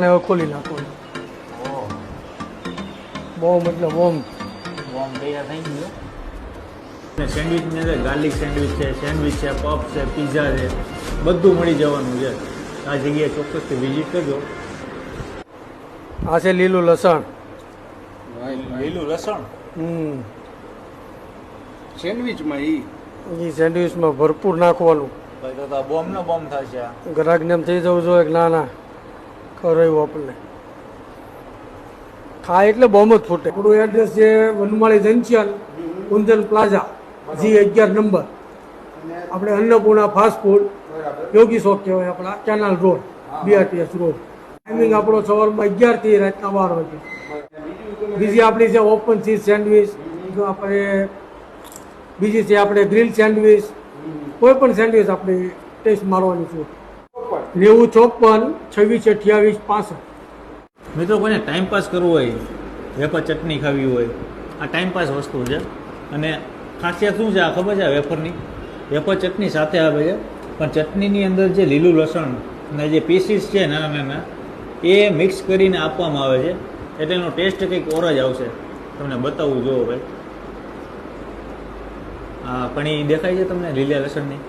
હવે ખોલી નાખો. બહુ મતલબ ઓમ તૈયાર થઈ ગયું. સેન્ડવિચની અંદર ગાર્લિક સેન્ડવિચ છે, સેન્ડવિચ છે, પફ છે, પીઝા છે, બધું મળી જવાનું છે. આ જગ્યાએ ચોક્કસથી વિઝિટ કરજો. આ છે લીલું લસણ. લીલું લસણ સેન્ડવિચમાં એ સેન્ડવિચમાં ભરપૂર નાખવાનું. ભાઈ તો બોમ્બનો બોમ્બ થશે આ. ગ્રાહકને એમ થઈ જવું જોઈએ કે ના ના ખરાયું આપણને ખાય એટલે બોમ્બ જ ફૂટે. આપણું એડ્રેસ છે વનમાળી junction, Kundan plaza, G11 number. આપણે અન્નપૂર્ણા ફાસ્ટ ફૂડ, યોગી શોપ કહેવાય આપણા, canal road, BRTS road. Timing આપણો સવારમાં 11 થી રાતના 12 વાગે. બીજી આપણી છે ઓપન ચીઝ સેન્ડવિચ, આપણે બીજી છે આપણે ગ્રીલ સેન્ડવિચ. કોઈ પણ સેન્ડવિચ આપણે ટેસ્ટ મારવાની છે. 9054 2628 65. મિત્રો કોઈને ટાઈમપાસ કરવો હોય, વેફર ચટણી ખાવી હોય, આ ટાઈમપાસ વસ્તુ છે. અને ખાસિયત શું છે આ ખબર છે? વેફરની વેફર ચટણી સાથે આવે છે, પણ ચટણીની અંદર જે લીલું લસણ અને જે પીસીસ છે નાના નાના એ મિક્સ કરીને આપવામાં આવે છે, એટલે એનો ટેસ્ટ કંઈક ઓર જ આવશે. તમને બતાવવું જોવો ભાઈ. આ કણી દેખાય છે તમને લીલા લસણની?